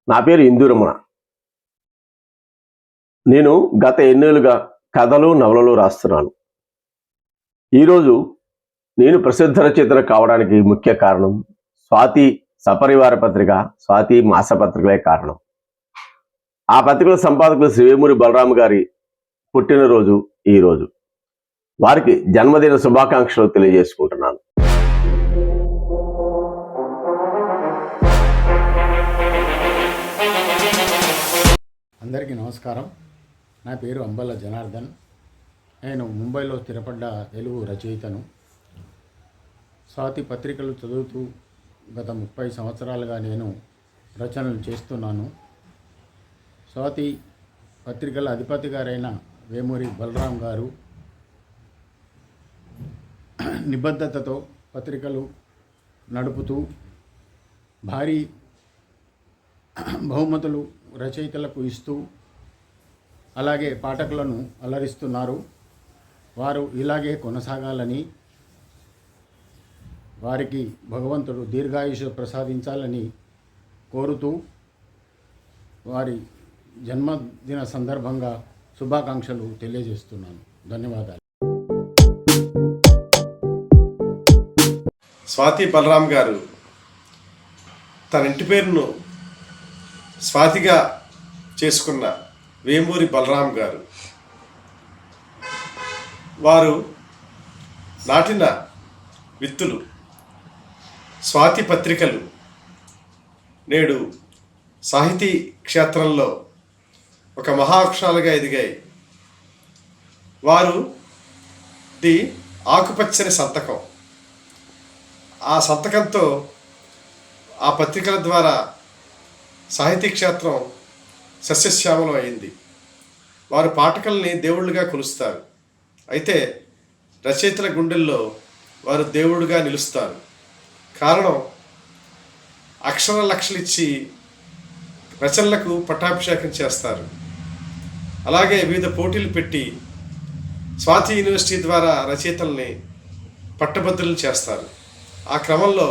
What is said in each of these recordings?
నా పేరు ఇందూరమణ. నేను గత ఎన్నేళ్ళుగా కథలు, నవలలు రాస్తున్నాను. ఈరోజు నేను ప్రసిద్ధ రచయితను కావడానికి ముఖ్య కారణం స్వాతి సపరివార పత్రిక, స్వాతి మాసపత్రికలే కారణం. ఆ పత్రికల సంపాదకులు శ్రీ వేమూరి బలరాం గారి పుట్టినరోజు ఈరోజు. వారికి జన్మదిన శుభాకాంక్షలు తెలియజేసుకుంటున్నాను. అందరికీ నమస్కారం. నా పేరు అంబల్ల జనార్దన్. నేను ముంబైలో స్థిరపడ్డ తెలుగు రచయితను. స్వాతి పత్రికలు చదువుతూ గత 30 సంవత్సరాలుగా నేను రచనలు చేస్తున్నాను. స్వాతి పత్రికల అధిపతి గారైన వేమూరి బలరాం గారు నిబద్ధతతో పత్రికలు నడుపుతూ భారీ బహుమతులు రచయితలకు ఇస్తూ అలాగే పాఠకులను అలరిస్తున్నారు. వారు ఇలాగే కొనసాగాలని, వారికి భగవంతుడు దీర్ఘాయుషు ప్రసాదించాలని కోరుతూ వారి జన్మదిన సందర్భంగా శుభాకాంక్షలు తెలియజేస్తున్నాను. ధన్యవాదాలు. స్వాతి బలరాం గారు తన ఇంటి పేరును స్వాతిగా చేసుకున్న వేమూరి బలరాం గారు, వారు నాటిన విత్తులు స్వాతి పత్రికలు నేడు సాహితీ క్షేత్రంలో ఒక మహావృక్షాలుగా ఎదిగాయి. వారు ఆకుపచ్చని సంతకం, ఆ సంతకంతో ఆ పత్రికల ద్వారా సాహితీ క్షేత్రం సస్యశ్యామలం అయింది. వారు పాఠకుల్ని దేవుళ్ళుగా కొలుస్తారు. అయితే రచయితల గుండెల్లో వారు దేవుడుగా నిలుస్తారు. కారణం, అక్షర లక్షలు ఇచ్చి రచనలకు పట్టాభిషేకం చేస్తారు. అలాగే వివిధ పోటీలు పెట్టి స్వాతి యూనివర్సిటీ ద్వారా రచయితల్ని పట్టభద్రులను చేస్తారు. ఆ క్రమంలో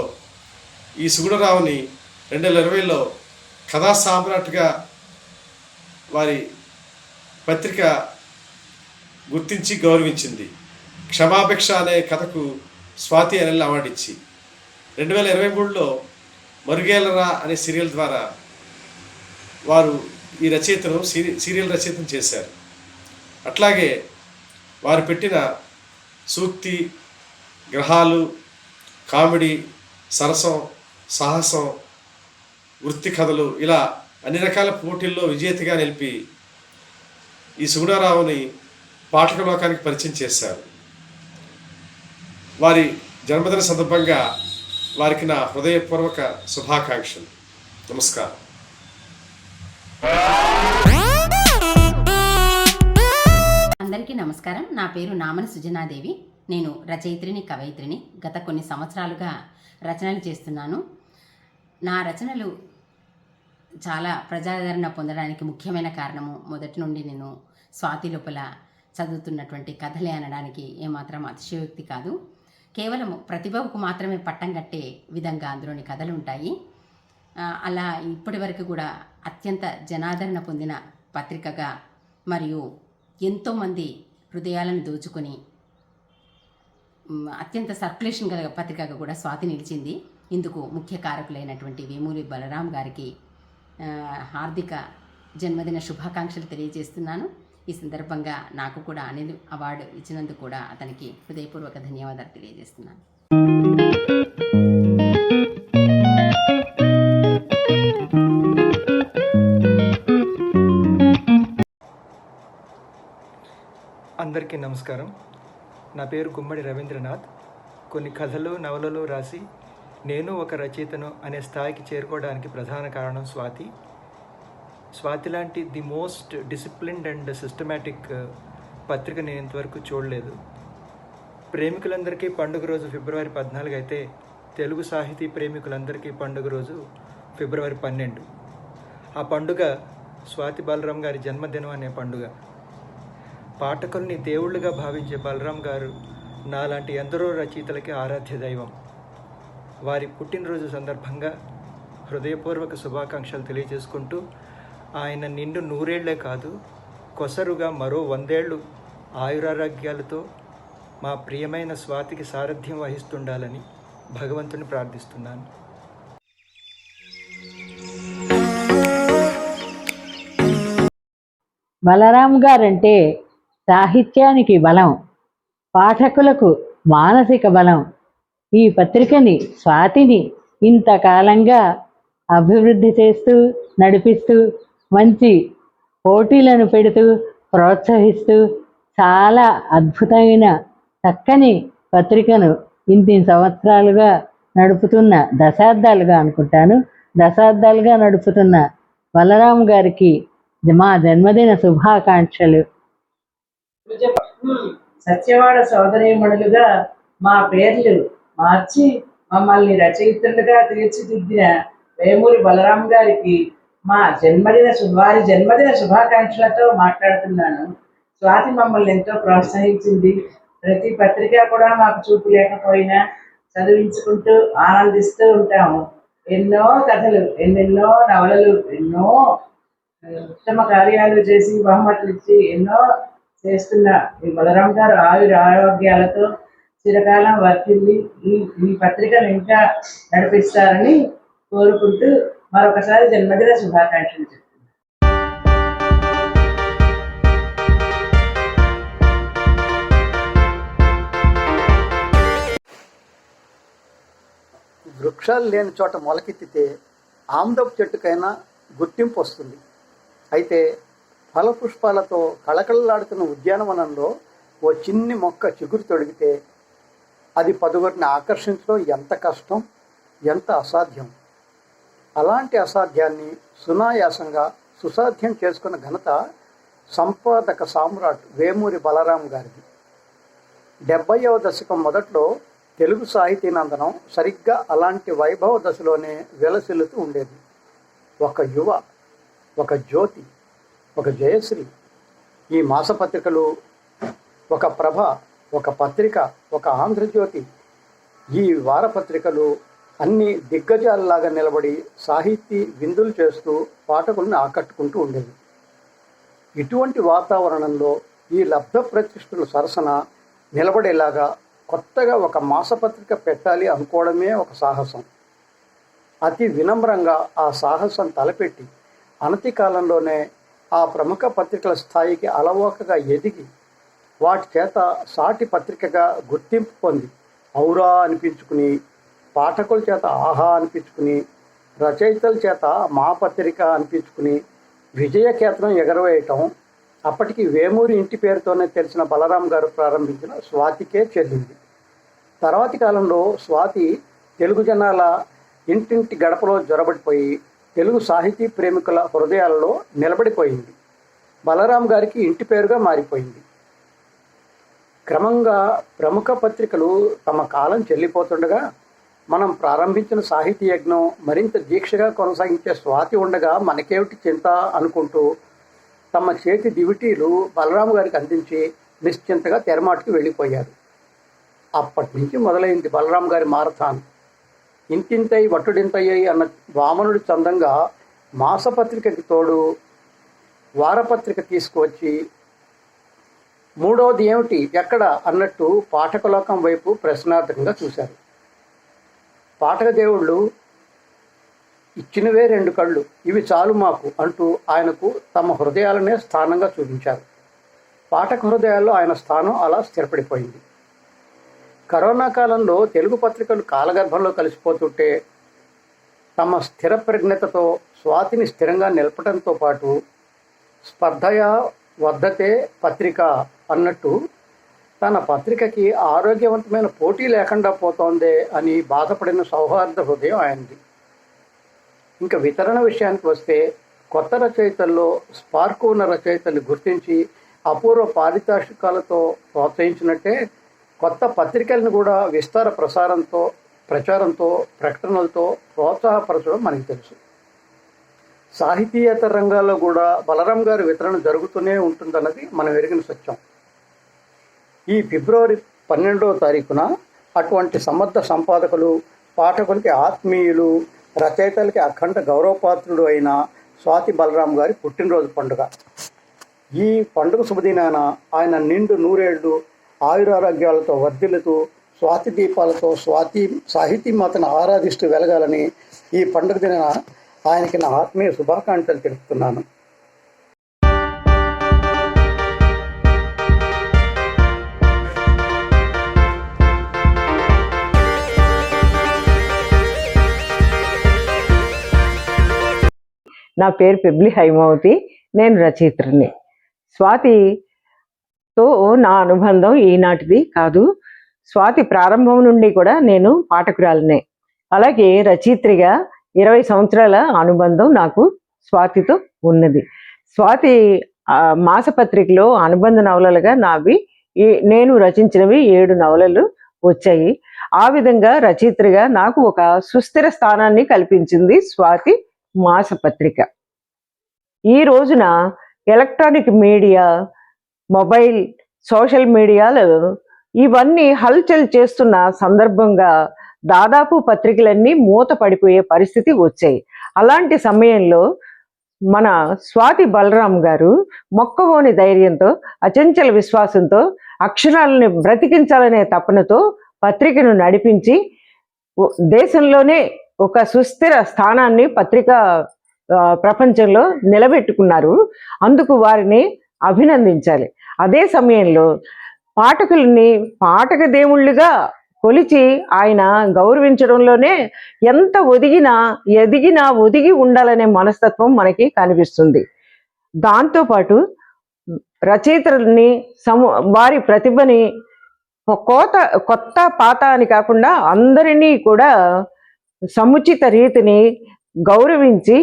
ఈ సుగుణరావుని 2020లో కథా సామ్రాట్గా వారి పత్రిక గుర్తించి గౌరవించింది. క్షమాభిక్ష అనే కథకు స్వాతి అనెల్ అవార్డు ఇచ్చి 2023లో మరుగేలరా అనే సీరియల్ ద్వారా వారు ఈ రచయితను సీరియల్ రచయితను చేశారు. అట్లాగే వారు పెట్టిన సూక్తి, గ్రహాలు, కామెడీ, సరసం, సాహసం, వృత్తి కథలు, ఇలా అన్ని రకాల పోటీల్లో విజేతగా నిలిపి ఈ సుగుణరావుని పాఠక లోకానికి పరిచయం చేశారు. వారి జన్మదిన సందర్భంగా వారికి నా హృదయపూర్వక శుభాకాంక్షలు. నమస్కారం. అందరికీ నమస్కారం. నా పేరు నామని సుజనాదేవి. నేను రచయిత్రిని, కవయిత్రిని. గత కొన్ని సంవత్సరాలుగా రచనలు చేస్తున్నాను. నా రచనలు చాలా ప్రజాదరణ పొందడానికి ముఖ్యమైన కారణము, మొదటి నుండి నేను స్వాతి లోపల చదువుతున్నటువంటి కథలే అనడానికి ఏమాత్రం అతిశయోక్తి కాదు. కేవలం ప్రతిభకు మాత్రమే పట్టం కట్టే విధంగా అందులోని కథలు ఉంటాయి. అలా ఇప్పటి వరకు కూడా అత్యంత జనాదరణ పొందిన పత్రికగా మరియు ఎంతోమంది హృదయాలను దోచుకొని అత్యంత సర్క్యులేషన్ గల పత్రికగా కూడా స్వాతి నిలిచింది. ఇందుకు ముఖ్య కారకులైనటువంటి వేమూరి బలరాం గారికి హార్దిక జన్మదిన శుభాకాంక్షలు తెలియజేస్తున్నాను. ఈ సందర్భంగా నాకు కూడా అనిల్ అవార్డు ఇచ్చినందుకు కూడా అతనికి హృదయపూర్వక ధన్యవాదాలు తెలియజేస్తున్నాను. అందరికీ నమస్కారం. నా పేరు గుమ్మడి రవీంద్రనాథ్. కొన్ని కథలు, నవలలు రాసి నేను ఒక రచయితను అనే స్థాయికి చేరుకోవడానికి ప్రధాన కారణం స్వాతి. స్వాతి లాంటి the most disciplined and systematic పత్రిక నేను ఇంతవరకు చూడలేదు. ప్రేమికులందరికీ పండుగ రోజు ఫిబ్రవరి 14 అయితే తెలుగు సాహితీ ప్రేమికులందరికీ పండుగ రోజు ఫిబ్రవరి 12. ఆ పండుగ స్వాతి బలరాం గారి జన్మదినం అనే పండుగ. పాఠకుల్ని దేవుళ్ళుగా భావించే బలరాం గారు నాలాంటి ఎందరో రచయితలకి ఆరాధ్య దైవం. వారి పుట్టినరోజు సందర్భంగా హృదయపూర్వక శుభాకాంక్షలు తెలియజేసుకుంటూ ఆయన నిండు 100 కాదు, కొసరుగా మరో 100 ఆయురారోగ్యాలతో మా ప్రియమైన స్వాతికి సారథ్యం వహిస్తుండాలని భగవంతుని ప్రార్థిస్తున్నాను. బలరాం గారంటే సాహిత్యానికి బలం, పాఠకులకు మానసిక బలం. ఈ పత్రికని, స్వాతిని ఇంతకాలంగా అభివృద్ధి చేస్తూ, నడిపిస్తూ, మంచి పోటీలను పెడుతూ, ప్రోత్సహిస్తూ, చాలా అద్భుతమైన చక్కని పత్రికను ఇన్ని సంవత్సరాలుగా నడుపుతున్న, దశాబ్దాలుగా నడుపుతున్న బలరాం గారికి మా జన్మదిన శుభాకాంక్షలు. సత్యవాడ సోదరీమణులుగా మా పేర్లు మార్చి మమ్మల్ని రచయిత్రులుగా తీర్చిదిద్దిన వేమూరి బలరాం గారికి మా వారి జన్మదిన శుభాకాంక్షలతో మాట్లాడుతున్నాను. స్వాతి మమ్మల్ని ఎంతో ప్రోత్సహించింది. ప్రతి పత్రిక కూడా మాకు చూపు లేకపోయినా చదివించుకుంటూ ఆనందిస్తూ ఉంటాము. ఎన్నో కథలు, ఎన్నెన్నో నవలలు, ఎన్నో ఉత్తమ కార్యాలు చేసి బహుమతులు ఇచ్చి ఎన్నో చేస్తున్న ఈ బలరాం గారు ఆరోగ్యాలతో చిరకాలం వర్తిల్లి ఈ పత్రికను ఇంకా నడిపిస్తారని కోరుకుంటూ మరొకసారి జన్మదిన శుభాకాంక్షలు చెప్తున్నాను. వృక్షాలు లేని చోట మొలకెత్తితే ఆమ్దపు చెట్టుకైనా గుర్తింపు వస్తుంది. అయితే ఫలపుష్పాలతో కళకళలాడుతున్న ఉద్యానవనంలో ఓ చిన్ని మొక్క చిగురు తొడిగితే అది 10గురిని ఆకర్షించడం ఎంత కష్టం, ఎంత అసాధ్యం. అలాంటి అసాధ్యాన్ని సునాయాసంగా సుసాధ్యం చేసుకున్న ఘనత సంపాదక సామ్రాట్ వేమూరి బలరాం గారిది. 70వ దశకం మొదట్లో తెలుగు సాహితీ నందనం సరిగ్గా అలాంటి వైభవ దశలోనే విలసిల్లుతూ ఉండేది. ఒక యువ, ఒక జ్యోతి, ఒక జయశ్రీ, ఈ మాసపత్రికలు, ఒక ప్రభ, ఒక పత్రిక, ఒక ఆంధ్రజ్యోతి, ఈ వారపత్రికలు అన్ని దిగ్గజాలలాగా నిలబడి సాహితీ విందులు చేస్తూ పాఠకులను ఆకట్టుకుంటూ ఉండేవి. ఇటువంటి వాతావరణంలో ఈ లబ్ధ ప్రతిష్ఠుల సరసన నిలబడేలాగా కొత్తగా ఒక మాసపత్రిక పెట్టాలి అనుకోవడమే ఒక సాహసం. అతి వినమ్రంగా ఆ సాహసం తలపెట్టి అనతి కాలంలోనే ఆ ప్రముఖ పత్రికల స్థాయికి అలవోకగా ఎదిగి వాటి చేత సాటి పత్రికగా గుర్తింపు పొంది ఔరా అనిపించుకుని, పాఠకుల చేత ఆహా అనిపించుకుని, రచయితల చేత మా పత్రిక అనిపించుకుని విజయకేతనం ఎగరవేయటం అప్పటికి వేమూరి ఇంటి పేరుతోనే తెలిసిన బలరాం గారు ప్రారంభించిన స్వాతికే చెల్లింది. తర్వాతి కాలంలో స్వాతి తెలుగు జనాల ఇంటింటి గడపలో జొరబడిపోయి తెలుగు సాహితీ ప్రేమికుల హృదయాలలో నిలబడిపోయింది. బలరాం గారికి ఇంటి పేరుగా మారిపోయింది. క్రమంగా ప్రముఖ పత్రికలు తమ కాలం చెల్లిపోతుండగా మనం ప్రారంభించిన సాహితీ యజ్ఞం మరింత దీక్షగా కొనసాగించే స్వాతి ఉండగా మనకేమిటి చింత అనుకుంటూ తమ చేతి దివిటీలు బలరాం గారికి అందించి నిశ్చింతగా తెరమాటుకు వెళ్ళిపోయారు. అప్పటి నుంచి మొదలైంది బలరాం గారి మారథాన్. ఇంతింతై వట్టుడింతయ్యాయి అన్న వామనుడి చందంగా మాసపత్రికకి తోడు వారపత్రిక తీసుకువచ్చి మూడవది ఏమిటి, ఎక్కడ అన్నట్టు పాఠకలోకం వైపు ప్రశ్నార్థకంగా చూశారు. పాఠక దేవుళ్ళు ఇచ్చినవే 2 కళ్ళు, ఇవి చాలు మాకు అంటూ ఆయనకు తమ హృదయాలనే స్థానంగా చూపించారు. పాఠక హృదయాల్లో ఆయన స్థానం అలా స్థిరపడిపోయింది. కరోనా కాలంలో తెలుగు పత్రికలు కాలగర్భంలో కలిసిపోతుంటే తమ స్థిర ప్రజ్ఞతతో స్వాతిని స్థిరంగా నిలపడంతో పాటు స్పర్ధయా వర్ధతే పత్రిక అన్నట్టు తన పత్రికకి ఆరోగ్యవంతమైన పోటీ లేకుండా పోతోందే అని బాధపడిన సౌహార్ద హృదయం ఆయనది. ఇంకా వితరణ విషయానికి వస్తే కొత్త రచయితల్లో స్పార్కు ఉన్న రచయితల్ని గుర్తించి అపూర్వ పారితోషికాలతో ప్రోత్సహించినట్టే కొత్త పత్రికలను కూడా విస్తార ప్రచారంతో ప్రకటనలతో ప్రోత్సాహపరచడం మనకి తెలుసు. సాహితీయేతర రంగాల్లో కూడా బలరాం గారి వితరణ జరుగుతూనే ఉంటుందన్నది మనం ఎరిగిన సత్యం. ఈ ఫిబ్రవరి 12వ తారీఖున అటువంటి సమర్థ సంపాదకులు, పాఠకులకి ఆత్మీయులు, రచయితలకి అఖండ గౌరవపాత్రుడు అయిన స్వాతి బలరాం గారి పుట్టినరోజు పండుగ. ఈ పండుగ శుభదినాన ఆయన నిండు నూరేళ్లు ఆయురారోగ్యాలతో వర్ధిల్లుతూ స్వాతి దీపాలతో స్వాతి సాహితీ మాతను ఆరాధిస్తూ వెలగాలని ఈ పండుగ దినాన ఆయనకి నా ఆత్మీయ శుభాకాంక్షలు తెలుపుతున్నాను. నా పేరు పెబ్లి హైమావతి, నేను రచయిత్రిని. స్వాతితో నా అనుబంధం ఈనాటిది కాదు. స్వాతి ప్రారంభం నుండి కూడా నేను పాఠకురాలనే. అలాగే రచయిత్రిగా 20 సంవత్సరాల అనుబంధం నాకు స్వాతితో ఉన్నది. స్వాతి మాసపత్రికలో అనుబంధ నవలలుగా నేను రచించినవి 7 నవలలు వచ్చాయి. ఆ విధంగా రచయిత్రిగా నాకు ఒక సుస్థిర స్థానాన్ని కల్పించింది స్వాతి మాసపత్రిక. ఈ రోజున ఎలక్ట్రానిక్ మీడియా, మొబైల్, సోషల్ మీడియాలు ఇవన్నీ హల్చల్ చేస్తున్న సందర్భంగా దాదాపు పత్రికలన్నీ మూత పడిపోయే పరిస్థితి వచ్చాయి. అలాంటి సమయంలో మన స్వాతి బలరాం గారు మొక్కవోని ధైర్యంతో, అచంచల విశ్వాసంతో, అక్షరాలని బ్రతికించాలనే తపనతో పత్రికను నడిపించి దేశంలోనే ఒక సుస్థిర స్థానాన్ని పత్రికా ప్రపంచంలో నిలబెట్టుకున్నారు. అందుకు వారిని అభినందించాలి. అదే సమయంలో పాఠకుల్ని పాఠక దేవుళ్ళుగా కొలిచి ఆయన గౌరవించడంలోనే ఎంత ఒదిగి ఉండాలనే మనస్తత్వం మనకి కనిపిస్తుంది. దాంతోపాటు రచయితల్ని వారి ప్రతిభని కొత్త పాత అని కాకుండా అందరినీ కూడా సముచిత రీతిని గౌరవించి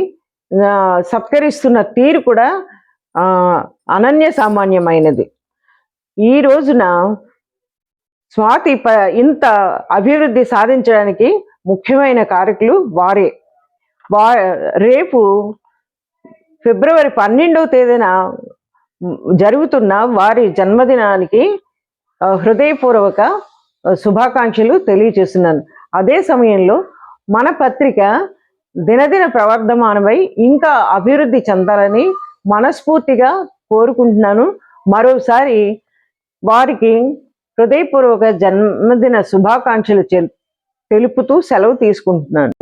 సత్కరిస్తున్న తీరు కూడా అనన్య సామాన్యమైనది. ఈ రోజున స్వాతి ఇంత అభివృద్ధి సాధించడానికి ముఖ్యమైన కారకులు వారే. రేపు ఫిబ్రవరి 12వ తేదీన జరుగుతున్న వారి జన్మదినానికి హృదయపూర్వక శుభాకాంక్షలు తెలియజేస్తున్నాను. అదే సమయంలో మన పత్రిక దినదిన ప్రవర్ధమానమై ఇంకా అభివృద్ధి చెందాలని మనస్ఫూర్తిగా కోరుకుంటున్నాను. మరోసారి వారికి హృదయపూర్వక జన్మదిన శుభాకాంక్షలు తెలుపుతూ సెలవు తీసుకుంటున్నాను.